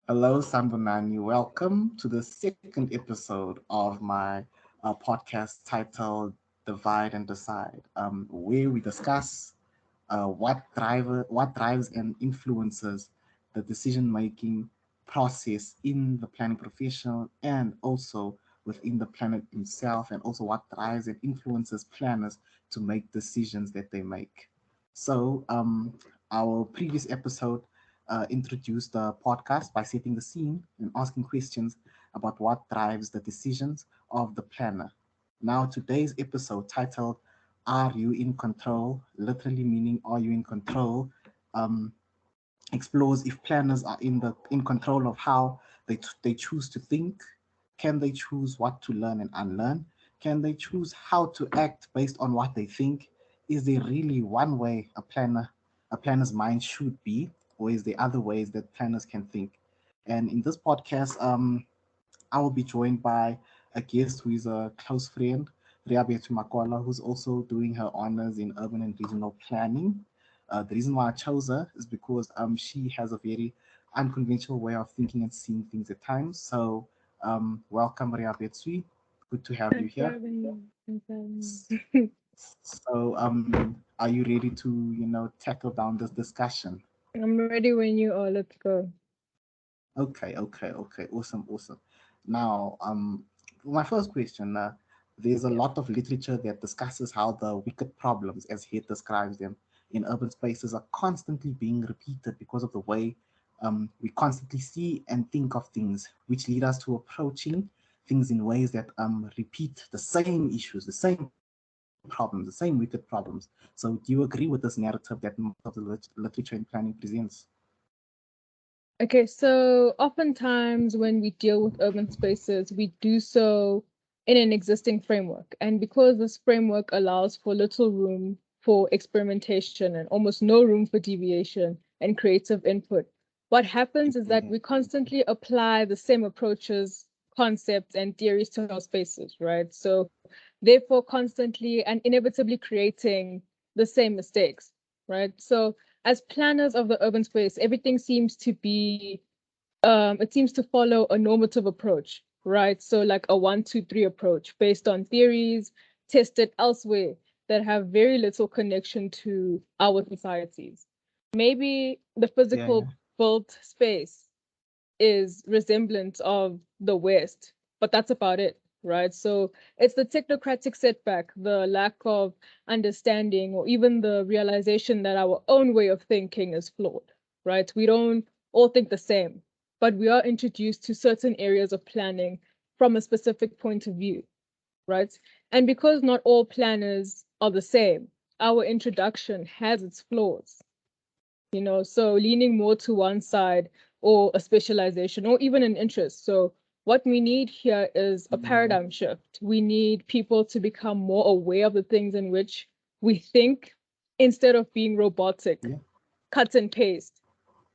Hello, Sambonani. Welcome to the second episode of my podcast titled Divide and Decide, where we discuss what drives and influences the decision-making process in the planning profession and also within the planet himself, and also what drives and influences planners to make decisions that they make. So, our previous episode introduced the podcast by setting the scene and asking questions about what drives the decisions of the planner. Now, today's episode titled "Are You in Control?" literally meaning "Are you in control?" Um, explores if planners are in control of how they choose to think. Can they choose what to learn and unlearn? Can they choose how to act based on what they think? Is there really one way a planner's mind should be, or is there other ways that planners can think? And in this podcast, I will be joined by a guest who is a close friend, Riabetu Makwala, who's also doing her honors in urban and regional planning. The reason why I chose her is because she has a very unconventional way of thinking and seeing things at times. So, welcome, Riabetu. Good to have you Thanks for here. having me. Thanks for having S- me. So, are you ready to, tackle down this discussion? I'm ready when you are. Let's go. Okay. Awesome, awesome. Now, my first question, there's a Yeah. lot of literature that discusses how the wicked problems, as Heath describes them, in urban spaces are constantly being repeated because of the way we constantly see and think of things, which lead us to approaching things in ways that repeat the same issues, the same problems, the same wicked problems. So, do you agree with this narrative that most of the literature in planning presents? Okay, so oftentimes when we deal with urban spaces, we do so in an existing framework. And because this framework allows for little room for experimentation and almost no room for deviation and creative input, what happens is that Yeah, we constantly apply the same approaches, concepts, and theories to our spaces, right? So, therefore, constantly and inevitably creating the same mistakes, right? So, as planners of the urban space, everything seems to be it seems to follow a normative approach, right? So like a 1, 2, 3 approach based on theories tested elsewhere that have very little connection to our societies. Maybe the yeah. physical built space is resemblant of the West, but that's about it, right? So it's the technocratic setback, the lack of understanding, or even the realization that our own way of thinking is flawed, right? We don't all think the same, but we are introduced to certain areas of planning from a specific point of view, right? And because not all planners are the same, our introduction has its flaws, so leaning more to one side or a specialization or even an interest. So what we need here is a Yeah, paradigm shift. We need people to become more aware of the things in which we think instead of being robotic, yeah, cut and paste,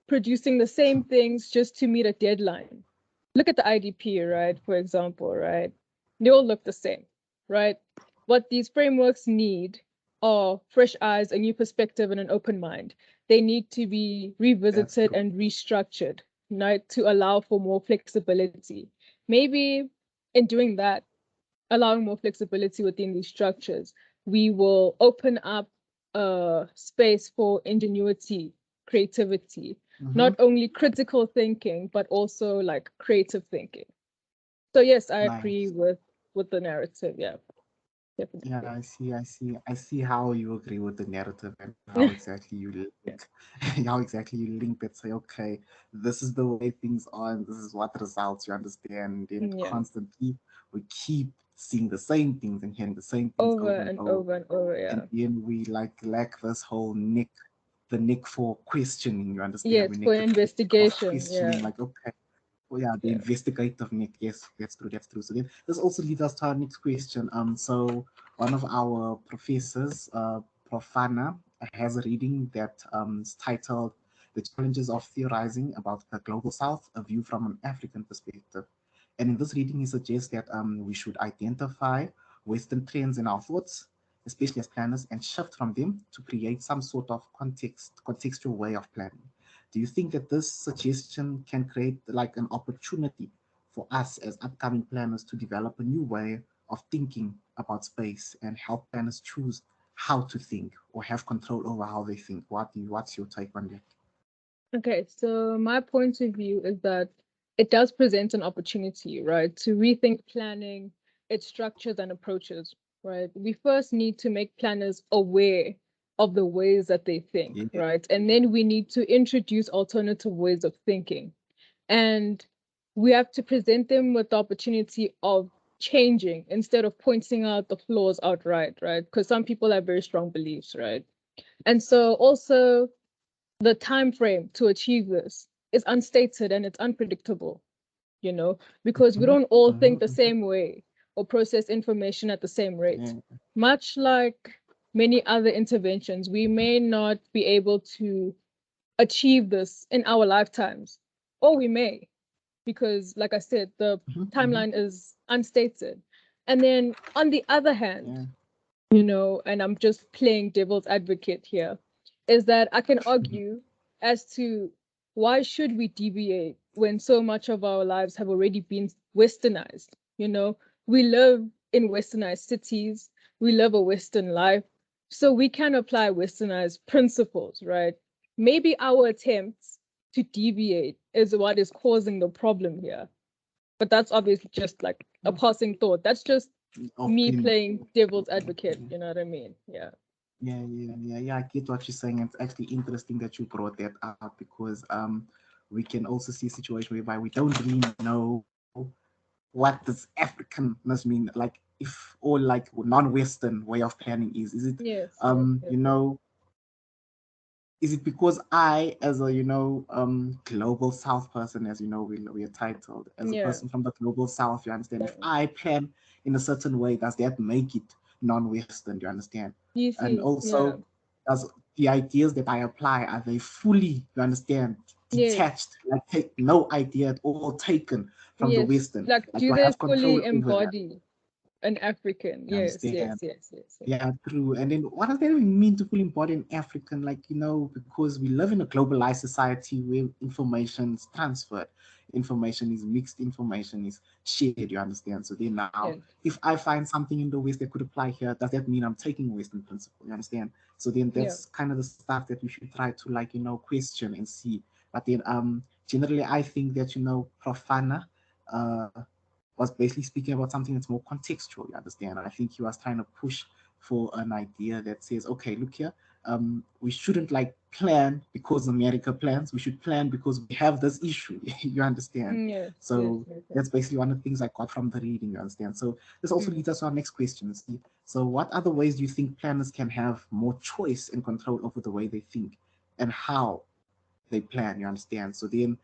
producing the same things just to meet a deadline. Look at the IDP, right? For example, right? They all look the same, right? What these frameworks need are fresh eyes, a new perspective, and an open mind. They need to be that's revisited true. and restructured, right, to allow for more flexibility. Maybe in doing that, allowing more flexibility within these structures, we will open up a space for ingenuity, creativity, Mm-hmm. not only critical thinking, but also like creative thinking. So yes, I agree Nice. with the narrative. Yeah, Yeah, definitely. I see how you agree with the narrative and how exactly you Yeah. link, how exactly you link that. Say, okay, this is the way things are, and this is what results. You understand? And Yeah. constantly we keep seeing the same things and hearing the same things Over over and and over, over and over. and Yeah. then we like lack this whole the nick for questioning. You understand? We Yes, for need the nick of investigation. questioning. Yeah. Like, okay. Oh yeah, the Yeah. investigative Nick. Yes, that's true. That's true. So then this also leads us to our next question. So one of our professors, Profana, has a reading that is titled "The Challenges of Theorizing About the Global South: A View from an African Perspective." And in this reading, he suggests that we should identify Western trends in our thoughts, especially as planners, and shift from them to create some sort of contextual way of planning. Do you think that this suggestion can create like an opportunity for us as upcoming planners to develop a new way of thinking about space and help planners choose how to think or have control over how they think? What's your take on that? Okay, so my point of view is that it does present an opportunity, right, to rethink planning, its structures and approaches, right? We first need to make planners aware of the ways that they think, Yeah. right? And then we need to introduce alternative ways of thinking. And we have to present them with the opportunity of changing instead of pointing out the flaws outright, right? Because some people have very strong beliefs, right? And so also the time frame to achieve this is unstated and it's unpredictable, you know, because we Mhm, don't all mhm, think the mhm. same way or process information at the same rate. Yeah. Much like many other interventions, we may not be able to achieve this in our lifetimes, or we may, because, like I said, the Mhm, mhm. timeline is unstated. And then on the other hand, Yeah. and I'm just playing devil's advocate here, is that I can Mhm. argue as to why should we deviate when so much of our lives have already been westernized? You know, we live in westernized cities, we live a Western life, so we can apply westernized principles, right? Maybe our attempts to deviate is what is causing the problem here. But that's obviously just like a passing thought. That's just me Opinion. playing devil's advocate, you know what I mean? Yeah. Yeah. I get what you're saying. It's actually interesting that you brought that up because we can also see a situation whereby we don't really know what does Africanness mean. Like if all like non-Western way of planning is it Yes, yes, you yes, yes. know, is it because I, as a global South person, as you know, we are titled as a Yeah. person from the global South, you understand? If Yeah. I plan in a certain way, does that make it non-Western? You understand? You And see, yeah. also, does the ideas that I apply are they fully, you understand, Yes, detached? Like take no idea at all taken from the yes. Western. Like, Like do do I they have control fully over that? embody an African? You Yes, understand? yes, yes, yes, yes. Yeah, true. And then what does that even mean to fully embody an African? Like, because we live in a globalized society where information is transferred, information is mixed, information is shared, you understand? So then now, Yes, if I find something in the West that could apply here, does that mean I'm taking a Western principle? You understand? So then yeah. that's kind of the stuff that we should try to like, question and see. But then generally I think that, Profana uh was basically speaking about something that's more contextual, you understand? I think he was trying to push for an idea that says, okay, look here, we shouldn't like plan because America plans. We should plan because we have this issue. You understand? Yes, yes, So yes, yes. that's basically one of the things I got from the reading. You understand? So this also Mm. leads us to our next question. See, so what other ways do you think planners can have more choice and control over the way they think and how they plan? You understand? So then,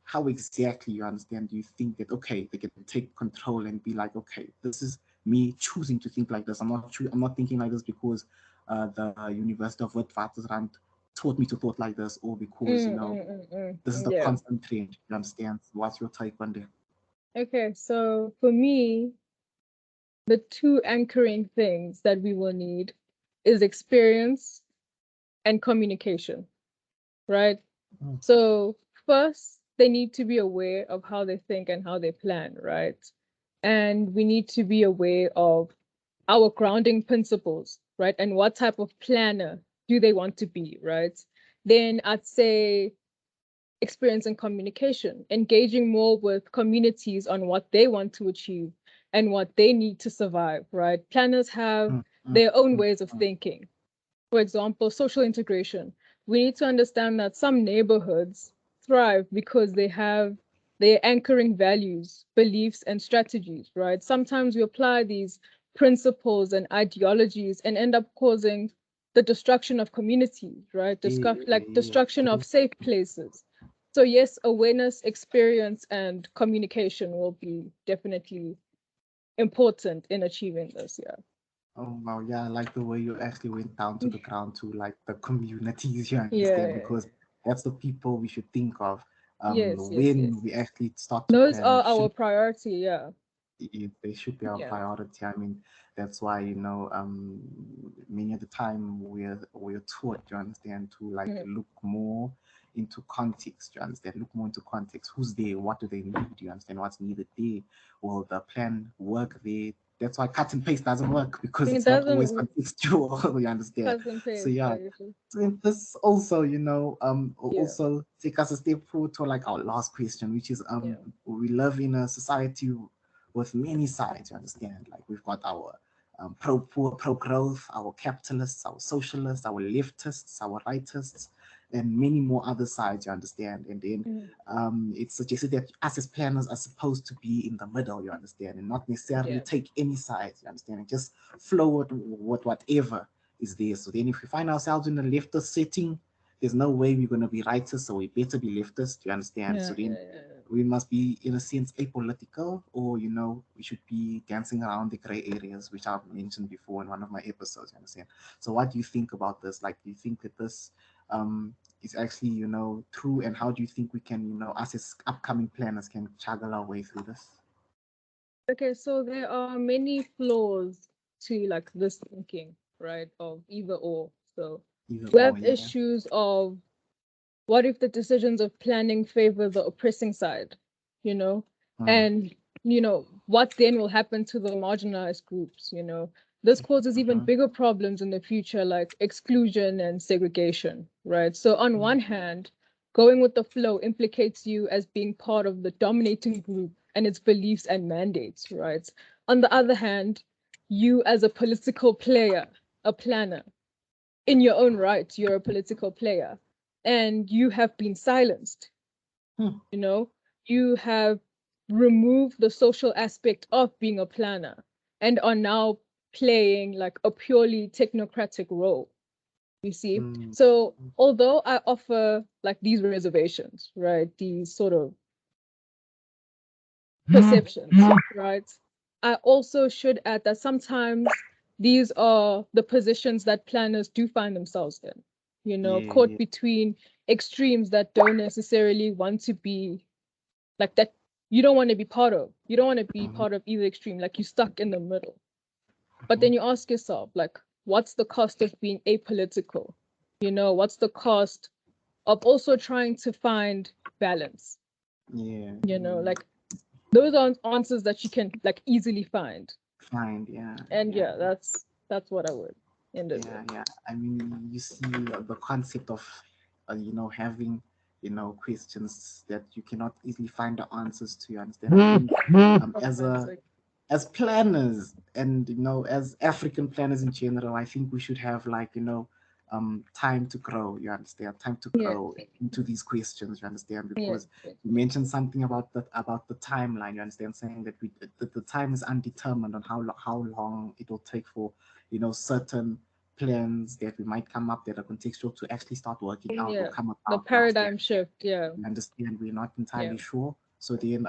how exactly, you understand, do you think that okay, they can take control and be like, okay, this is me choosing to think like this. I'm not thinking like this because the University of Witwatersrand taught me to thought like this, or because this is the Yeah. constant trend. You understand? What's your take on that? Okay, so for me, the two anchoring things that we will need is experience and communication, right? Mm, So first, they need to be aware of how they think and how they plan, right? And we need to be aware of our grounding principles, right? And what type of planner do they want to be, right? Then I'd say experience and communication, engaging more with communities on what they want to achieve and what they need to survive, right? Planners have mm, mm, their own mm, ways of mm. thinking. For example, social integration. We need to understand that some neighborhoods thrive because they have their anchoring values, beliefs, and strategies, right? Sometimes we apply these principles and ideologies and end up causing the destruction of communities, right? Like Yeah, destruction of true. safe places. So yes, awareness, experience, and communication will be definitely important in achieving this. Yeah. Oh wow, yeah, I like the way you actually went down to the ground to like the communities, you understand, Yeah. because that's the people we should think of Yes, yes, yes. when we actually start to Those plan. are It our should priority. Yeah. they should be our Yeah. priority. I mean, that's why many of the time we're taught, you understand, to like Mhm. look more into context. You understand? Look more into context. Who's there? What do they need? You understand? What's needed there? Will the plan work there? That's why cut and paste doesn't work, because It it's not always doesn't contextual. You understand? cut and So paste, yeah, right? Usually. so this also, Yeah, also take us a step forward to like our last question, which is yeah, we live in a society with many sides. You understand? Like we've got our pro poor, pro growth, our capitalists, our socialists, our leftists, our rightists, and many more other sides. You understand? And then mm, it's suggested that us as planners are supposed to be in the middle. You understand, and not necessarily yeah, take any sides. You understand, and just flow with whatever is there. So then, if we find ourselves in a leftist setting, there's no way we're going to be rightist, so we better be leftist. You understand? So yeah, then yeah, we must be, in a sense, apolitical, or we should be dancing around the gray areas, which I've mentioned before in one of my episodes. You understand? So, what do you think about this? Like, do you think that this is actually, true, and how do you think we can, us as upcoming planners, can juggle our way through this? Okay, so there are many flaws to like this thinking, right? Of either or. So Either we or, have yeah. issues of what if the decisions of planning favor the oppressing side, you know? Mm, And, what then will happen to the marginalized groups, This causes even mhm, bigger problems in the future, like exclusion and segregation, right? So, on mm, one hand, going with the flow implicates you as being part of the dominating group and its beliefs and mandates, right? On the other hand, you as a political player, a planner, in your own right, you're a political player and you have been silenced, mm, you know, you have removed the social aspect of being a planner and are now playing like a purely technocratic role, you see. mm, So, although I offer like these reservations, right, these sort of perceptions, right? I also should add that sometimes these are the positions that planners do find themselves in, yeah, caught yeah. between extremes that don't necessarily want to be like that you don't want to be part of. You don't want to be Mhm, part of either extreme, like you're stuck in the middle. But mhm, then you ask yourself, like, what's the cost of being apolitical? What's the cost of also trying to find balance? yeah, Like those aren't answers that you can like easily find. find, yeah, And yeah, yeah, that's what I would end it yeah, with. yeah. I mean, you see the concept of, having, questions that you cannot easily find the answers to. You understand? I think, Problematic. as planners, and as African planners in general, I think we should have, like, time to grow. You understand? Time to Yeah, grow into these questions. You understand? yeah, Because you mentioned something about the timeline. You understand? Saying that the time is undetermined on how long it will take for, certain plans that we might come up that are contextual to actually start working out or yeah. come The about. You understand? paradigm shift. Yeah, You understand, we're not yeah, entirely sure. So then,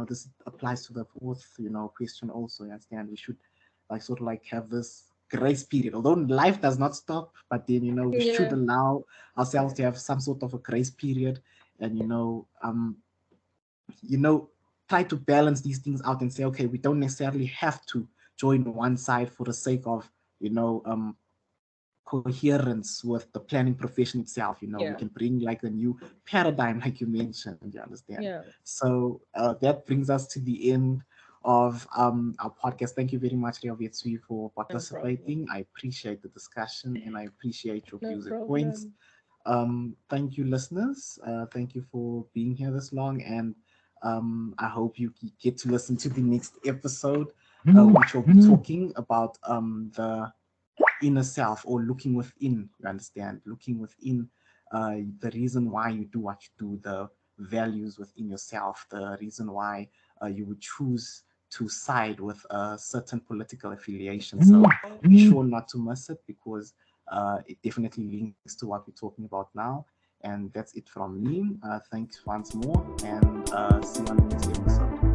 this applies to the fourth, question also. You understand, we should, like, sort of like have this grace period. Although life does not stop, but then, we should yeah, allow ourselves yeah, to have some sort of a grace period, and you know, try to balance these things out and say, okay, we don't necessarily have to join one side for the sake of, you know, um, coherence with the planning profession itself. We yeah, can bring like a new paradigm, like you mentioned. You understand? yeah. So that brings us to the end of our podcast. Thank you very much, Riavetsui, for No problem. participating. I appreciate the discussion, and I appreciate your No views and points. problem. Thank you, listeners. Thank you for being here this long, and I hope you get to listen to the next episode, which will be talking about the inner self, or looking within. You understand? Looking within, the reason why you do what you do, the values within yourself, the reason why you would choose to side with a certain political affiliation. So be sure not to miss it, because it definitely links to what we're talking about now. And that's it from me. Thanks once more, and see you on the next episode.